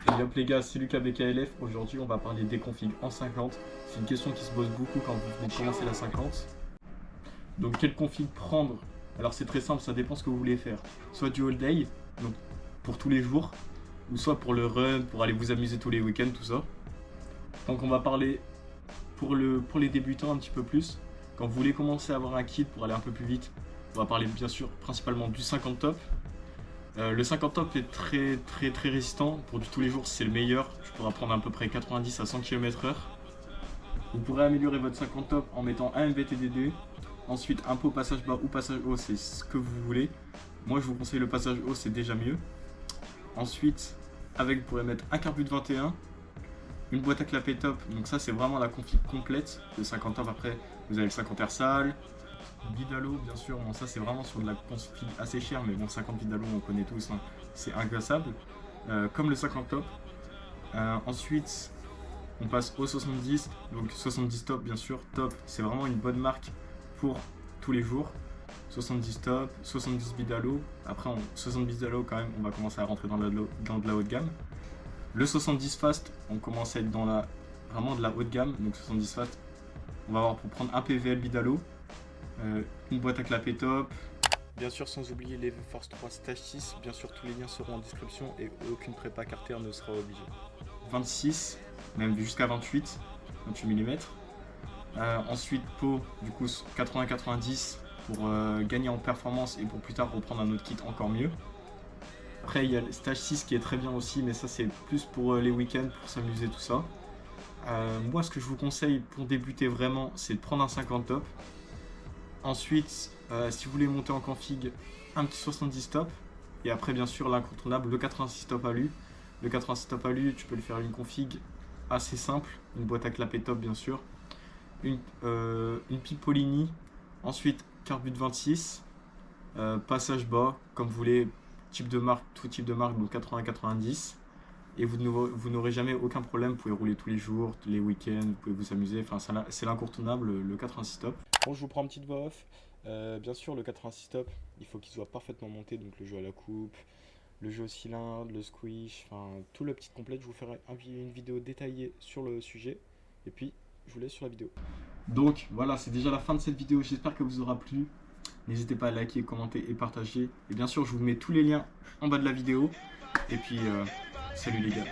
Et hop les gars, c'est Lucas BKLF. Aujourd'hui on va parler des configs en 50. C'est une question qui se pose beaucoup quand vous venez de commencer la 50. Donc quel config prendre? Alors c'est très simple, ça dépend ce que vous voulez faire. Soit du all day, donc pour tous les jours, ou soit pour le run, pour aller vous amuser tous les week-ends, tout ça. Donc on va parler pour les débutants un petit peu plus. Quand vous voulez commencer à avoir un kit pour aller un peu plus vite, on va parler bien sûr principalement du 50 top. Le 50 top est très résistant. Pour du tous les jours, c'est le meilleur. Tu pourras prendre à peu près 90 à 100 km/h. Vous pourrez améliorer votre 50 top en mettant un MVTDD. Ensuite, un pot passage bas ou passage haut, c'est ce que vous voulez. Moi, je vous conseille le passage haut, c'est déjà mieux. Ensuite, vous pourrez mettre un carbu de 21, une boîte à clapet top. Donc ça, c'est vraiment la config complète. Le 50 top, après, vous avez le 50 air sale. Bidalo, bien sûr, bon, ça c'est vraiment sur de la config assez chère, mais bon, 50 Bidalo, on connaît tous, hein, c'est inclassable, comme le 50 top. Ensuite, on passe au 70, donc 70 top, bien sûr, top, c'est vraiment une bonne marque pour tous les jours. 70 top, 70 Bidalo, après 70 Bidalo quand même, on va commencer à rentrer dans de la haute gamme. Le 70 fast, on commence à être dans vraiment de la haute gamme, donc 70 fast, on va avoir pour prendre un PVL Bidalo. Une boîte à clapet top. Bien sûr, sans oublier les Force 3 Stage 6. Bien sûr, tous les liens seront en description et aucune prépa carter ne sera obligée. 26, même jusqu'à 28 mm. Ensuite, pot, du coup 80-90 pour gagner en performance et pour plus tard reprendre un autre kit encore mieux. Après, il y a le Stage 6 qui est très bien aussi, mais ça, c'est plus pour les week-ends, pour s'amuser, tout ça. Moi, ce que je vous conseille pour débuter vraiment, c'est de prendre un 50 top. Ensuite, si vous voulez monter en config, un petit 70 top. Et après, bien sûr, l'incontournable, le 86 top alu. Le 86 top alu, tu peux le faire une config assez simple. Une boîte à clapet top, bien sûr. Une pipe Polini. Ensuite, carbu de 26. Passage bas, comme vous voulez, type de marque, tout type de marque, donc 80-90. Et vous n'aurez jamais aucun problème. Vous pouvez rouler tous les jours, tous les week-ends, vous pouvez vous amuser. Enfin, c'est l'incontournable, le 86 top. Bon, je vous prends une petite voix off. Bien sûr, le 86 top, il faut qu'il soit parfaitement monté. Donc le jeu à la coupe, le jeu au cylindre, le squish, enfin tout le petit complète. Je vous ferai une vidéo détaillée sur le sujet. Et puis, je vous laisse sur la vidéo. Donc voilà, c'est déjà la fin de cette vidéo. J'espère qu'elle vous aura plu. N'hésitez pas à liker, commenter et partager. Et bien sûr, je vous mets tous les liens en bas de la vidéo. Et puis, salut les gars.